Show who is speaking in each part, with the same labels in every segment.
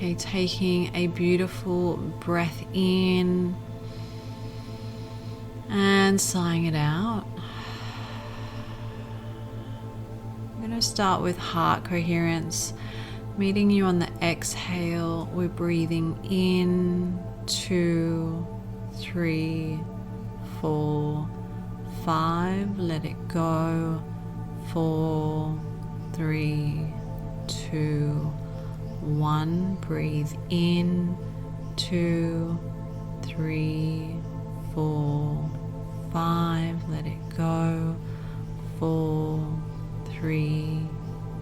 Speaker 1: Okay, taking a beautiful breath in and sighing it out. I'm going to start with heart coherence. Meeting you on the exhale, we're breathing in, 2, 3, 4, 5, let it go, 4, 3, 2, 1, breathe in, 2, 3, 4, 5, let it go, 4, 3,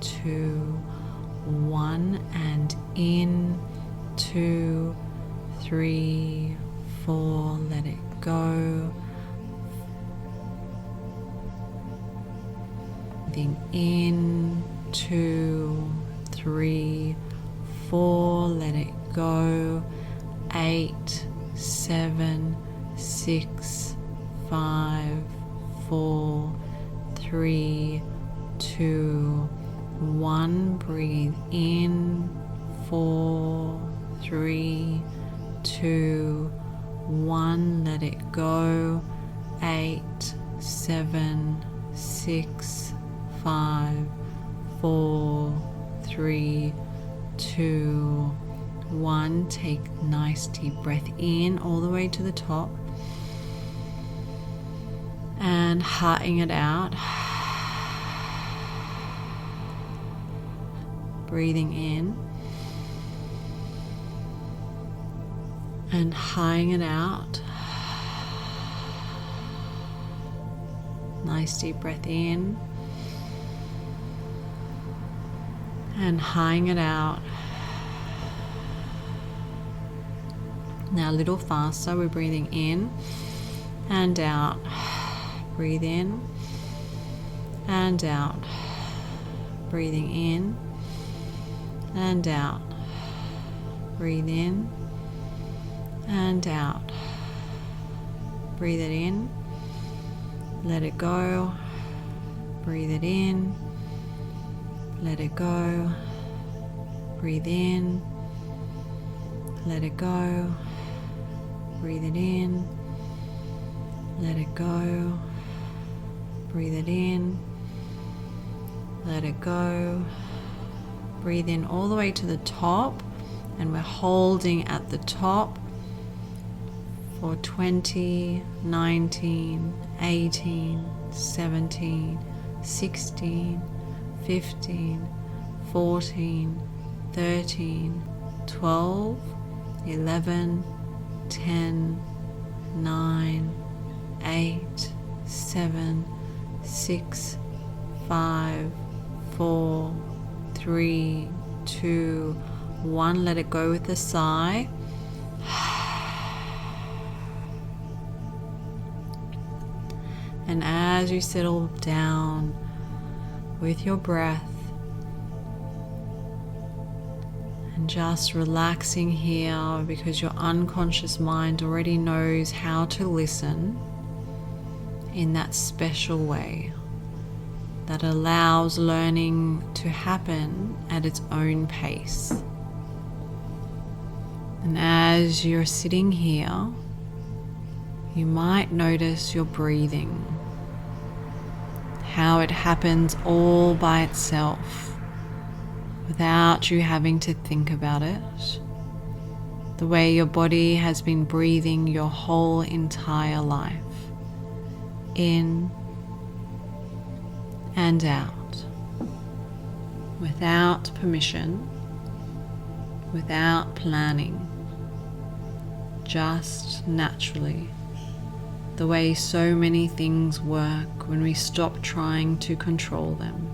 Speaker 1: 2, 1, and in, 2, 3, 4, let it go. Breathing in, 2, 3, 4, let it go. 8, 7, 6, 5, 4, 3, 2, 1, breathe in, 4, 3, 2, 1, let it go, 8, 7, 6, 5, 4, 3, 2, 1, take a nice deep breath in all the way to the top and hearting it out. Breathing in and highing it out. Nice deep breath in and highing it out. Now a little faster, we're breathing in and out. Breathe in and out. Breathing in and out. Breathe in and out. Breathe it in. Let it go. Breathe it in. Let it go. Breathe in. Let it go. Breathe it in. Let it go. Breathe it in. Let it go. Breathe in all the way to the top, and we're holding at the top for 20, 19, 18, 17, 16, 15, 14, 13, 12, 11, 10, 9, 8, 7, 6, 5, 4, 3, 2, 1. Let it go with a sigh. And as you settle down with your breath and just relaxing here, because your unconscious mind already knows how to listen in that special way that allows learning to happen at its own pace. And as you're sitting here, you might notice your breathing, how it happens all by itself without you having to think about it. The way your body has been breathing your whole entire life, in and out, without permission, without planning, just naturally, the way so many things work when we stop trying to control them.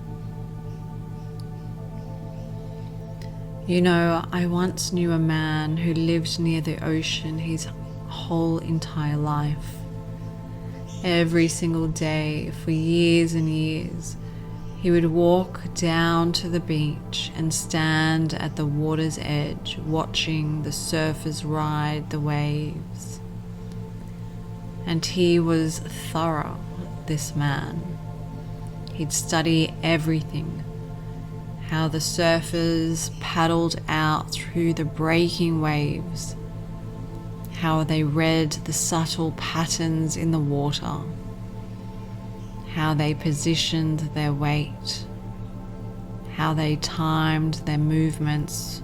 Speaker 1: You know, I once knew a man who lived near the ocean his whole entire life. Every single day for years and years, he would walk down to the beach and stand at the water's edge, watching the surfers ride the waves. And he was thorough, this man. He'd study everything, how the surfers paddled out through the breaking waves, how they read the subtle patterns in the water, how they positioned their weight, how they timed their movements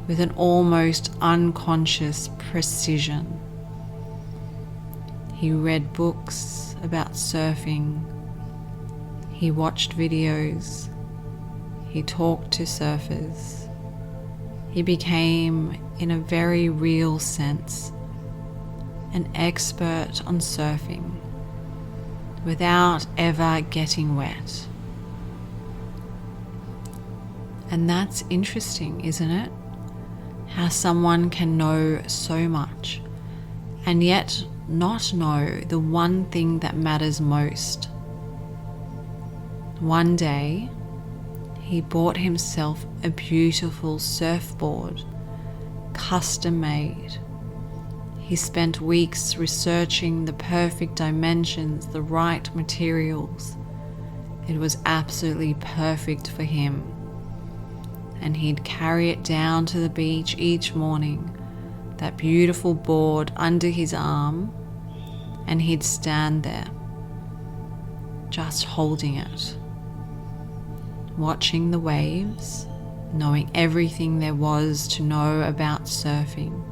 Speaker 1: with an almost unconscious precision. He read books about surfing, he watched videos, he talked to surfers. He became, in a very real sense, an expert on surfing without ever getting wet. And that's interesting, isn't it? How someone can know so much and yet not know the one thing that matters most. One day, he bought himself a beautiful surfboard, custom made. He spent weeks researching the perfect dimensions, the right materials. It was absolutely perfect for him. And he'd carry it down to the beach each morning, that beautiful board under his arm, and he'd stand there, just holding it, watching the waves, knowing everything there was to know about surfing.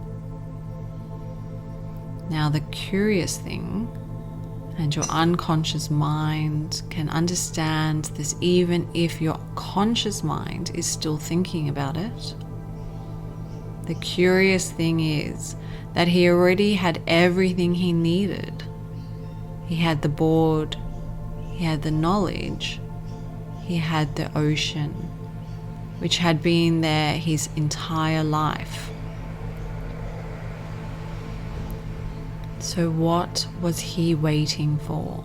Speaker 1: Now, the curious thing, and your unconscious mind can understand this even if your conscious mind is still thinking about it. The curious thing is that he already had everything he needed. He had the board, he had the knowledge, he had the ocean, which had been there his entire life. So what was he waiting for?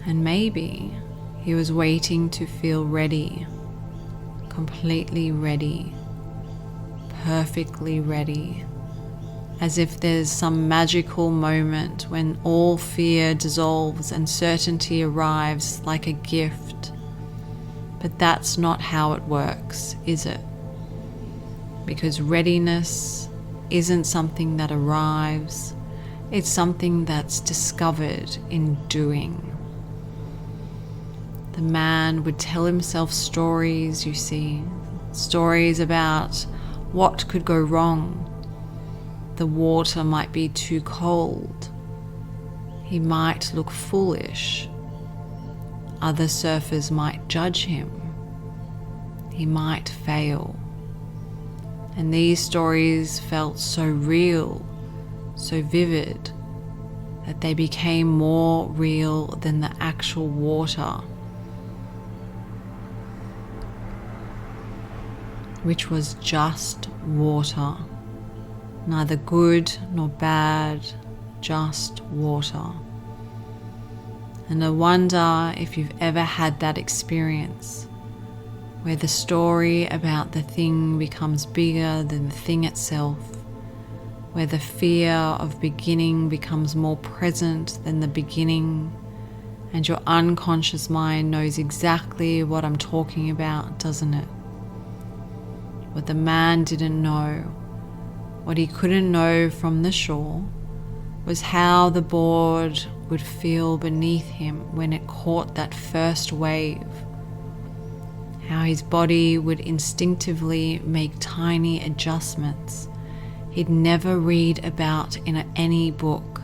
Speaker 1: And maybe he was waiting to feel ready, completely ready, perfectly ready, as if there's some magical moment when all fear dissolves and certainty arrives like a gift. But that's not how it works, is it? Because readiness isn't something that arrives, it's something that's discovered in doing. The man would tell himself stories, you see, stories about what could go wrong. The water might be too cold. He might look foolish. Other surfers might judge him. He might fail. And these stories felt so real, so vivid, that they became more real than the actual water, which was just water. Neither good nor bad, just water. And I wonder if you've ever had that experience where the story about the thing becomes bigger than the thing itself, where the fear of beginning becomes more present than the beginning, and your unconscious mind knows exactly what I'm talking about, doesn't it? What the man didn't know, what he couldn't know from the shore, was how the board would feel beneath him when it caught that first wave. How his body would instinctively make tiny adjustments he'd never read about in any book.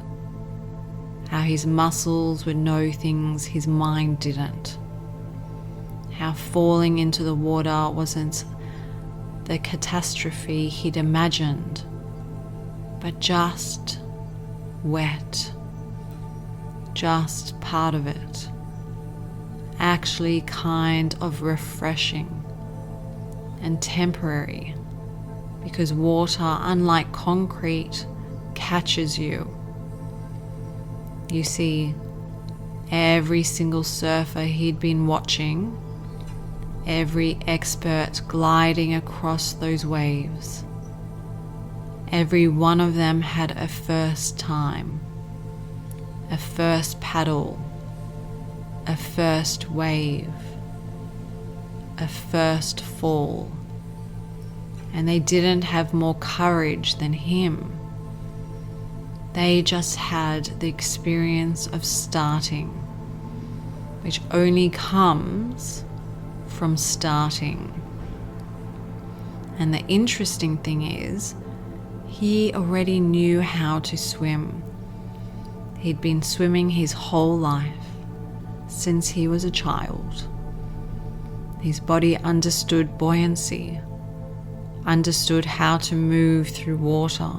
Speaker 1: How his muscles would know things his mind didn't. How falling into the water wasn't the catastrophe he'd imagined, but just wet, just part of it, actually kind of refreshing and temporary, because water, unlike concrete, catches you. You see, every single surfer he'd been watching, every expert gliding across those waves, every one of them had a first time, a first paddle, a first wave, a first fall, and they didn't have more courage than him. They just had the experience of starting, which only comes from starting. And the interesting thing is, he already knew how to swim. He'd been swimming his whole life, since he was a child. His body understood buoyancy, understood how to move through water,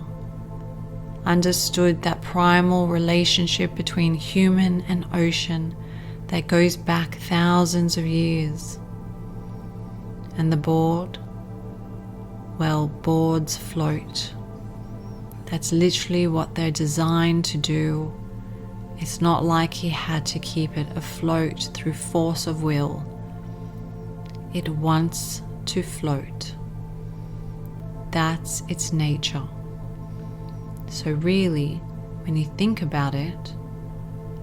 Speaker 1: understood that primal relationship between human and ocean that goes back thousands of years. And the board? Well, boards float. That's literally what they're designed to do. It's not like he had to keep it afloat through force of will. It wants to float. That's its nature. So really, when you think about it,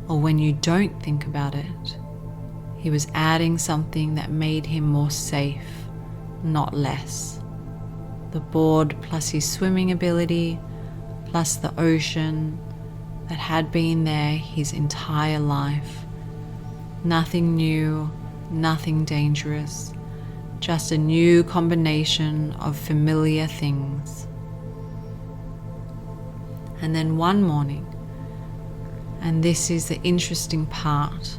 Speaker 1: or when you don't think about it, he was adding something that made him more safe, not less. The board plus his swimming ability, plus the ocean that had been there his entire life. Nothing new, nothing dangerous, just a new combination of familiar things. And then one morning, and this is the interesting part,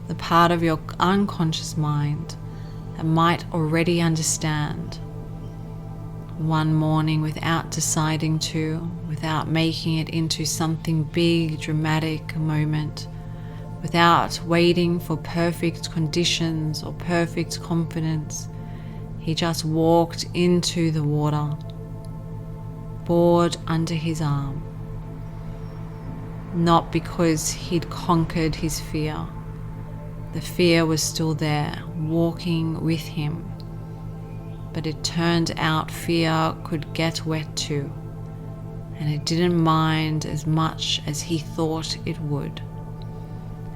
Speaker 1: the part of your unconscious mind that might already understand. One morning, without deciding to, without making it into something big, dramatic moment, without waiting for perfect conditions or perfect confidence, he just walked into the water, board under his arm. Not because he'd conquered his fear. The fear was still there, walking with him. But it turned out fear could get wet too, and it didn't mind as much as he thought it would.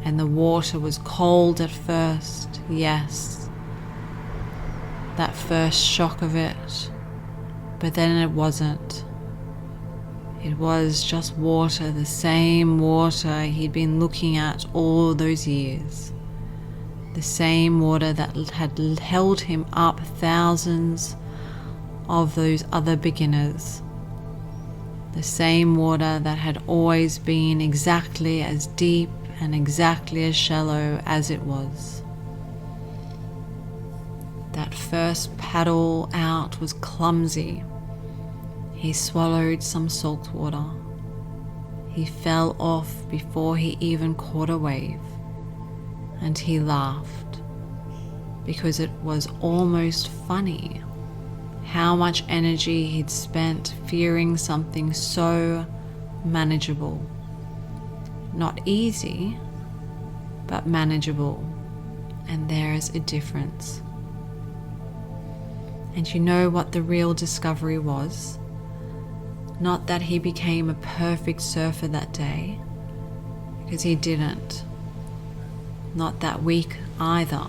Speaker 1: And the water was cold at first, yes, that first shock of it, but then it wasn't. It was just water, the same water he'd been looking at all those years. The same water that had held him up thousands of those other beginners. The same water that had always been exactly as deep and exactly as shallow as it was. That first paddle out was clumsy. He swallowed some salt water. He fell off before he even caught a wave. And he laughed, because it was almost funny how much energy he'd spent fearing something so manageable. Not easy, but manageable. And there is a difference. And you know what the real discovery was? Not that he became a perfect surfer that day, because he didn't. Not that week either.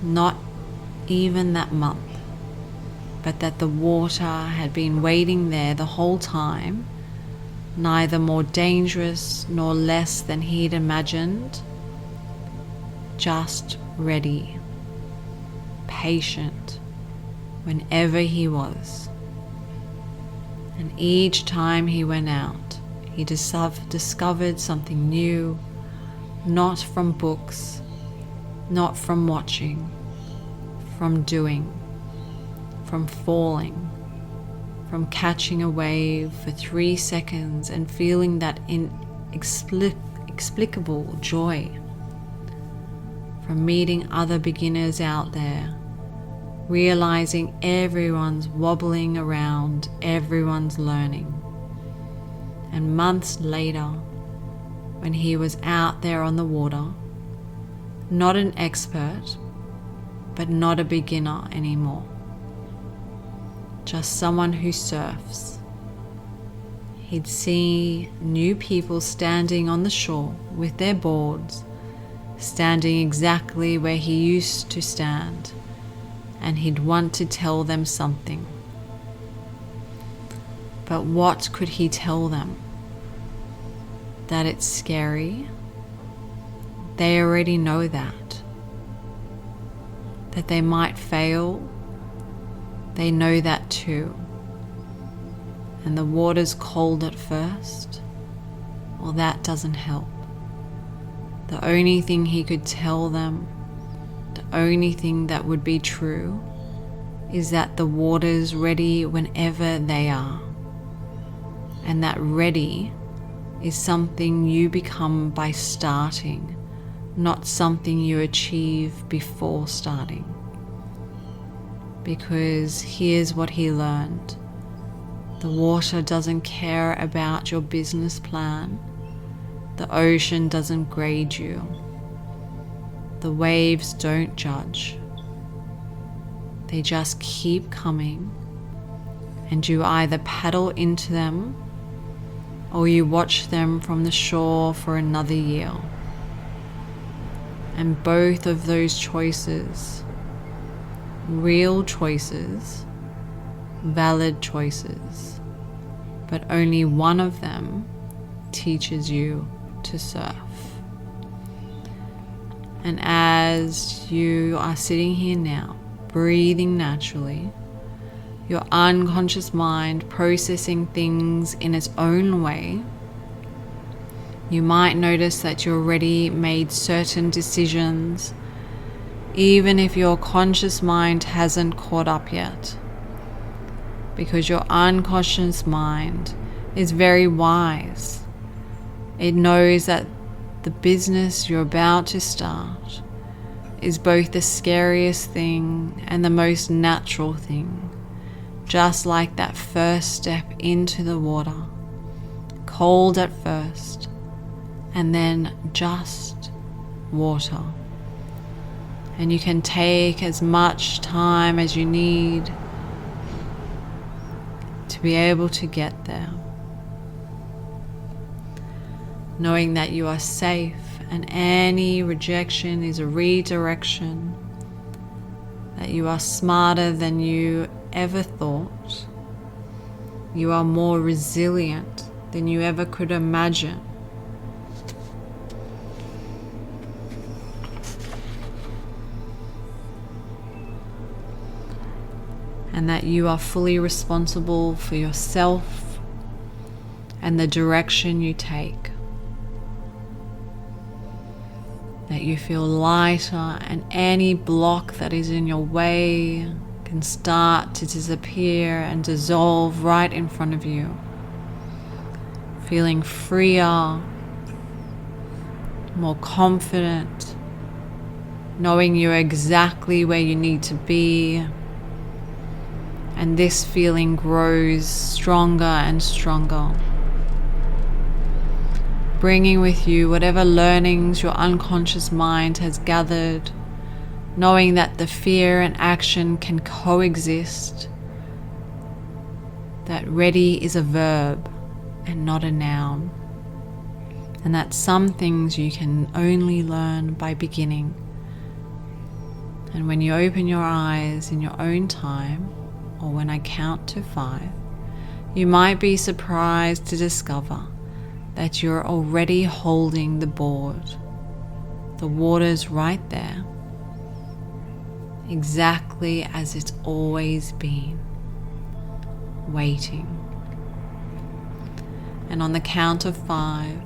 Speaker 1: Not even that month. But that the water had been waiting there the whole time, neither more dangerous nor less than he'd imagined. Just ready. Patient. Whenever he was. And each time he went out, he discovered something new. Not from books, not from watching, from doing, from falling, from catching a wave for 3 seconds and feeling that inexplicable joy, from meeting other beginners out there, realizing everyone's wobbling around, everyone's learning. And months later, when he was out there on the water, not an expert, but not a beginner anymore. Just someone who surfs. He'd see new people standing on the shore with their boards, standing exactly where he used to stand, and he'd want to tell them something. But what could he tell them? That it's scary? They already know that. That they might fail? They know that too. And the water's cold at first? Well, that doesn't help. The only thing he could tell them, the only thing that would be true, is that the water's ready whenever they are. And that ready is something you become by starting, not something you achieve before starting. Because here's what he learned. The water doesn't care about your business plan. The ocean doesn't grade you. The waves don't judge. They just keep coming, and you either paddle into them or you watch them from the shore for another year. And both of those choices, real choices, valid choices, but only one of them teaches you to surf. And as you are sitting here now, breathing naturally, your unconscious mind processing things in its own way, you might notice that you already made certain decisions, even if your conscious mind hasn't caught up yet. Because your unconscious mind is very wise. It knows that the business you're about to start is both the scariest thing and the most natural thing. Just like that first step into the water, cold at first, and then just water. And you can take as much time as you need to be able to get there. Knowing that you are safe and any rejection is a redirection, that you are smarter than you ever thought, you are more resilient than you ever could imagine. And that you are fully responsible for yourself and the direction you take. That you feel lighter and any block that is in your way can start to disappear and dissolve right in front of you. Feeling freer, more confident, knowing you're exactly where you need to be. And this feeling grows stronger and stronger. Bringing with you whatever learnings your unconscious mind has gathered, knowing that the fear and action can coexist, that ready is a verb and not a noun, and that some things you can only learn by beginning. And when you open your eyes in your own time, or when I count to 5, you might be surprised to discover that you're already holding the board. The water's right there, exactly as it's always been, waiting. And on the count of 5,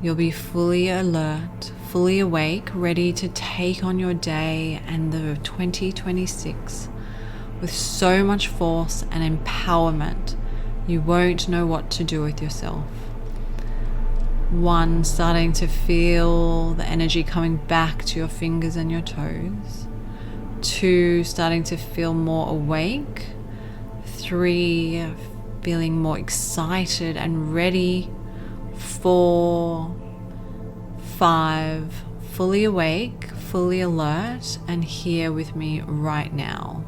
Speaker 1: you'll be fully alert, fully awake, ready to take on your day and the 2026 with so much force and empowerment, you won't know what to do with yourself. 1, starting to feel the energy coming back to your fingers and your toes. 2, starting to feel more awake. 3, feeling more excited and ready. 4, 5, fully awake, fully alert, and here with me right now.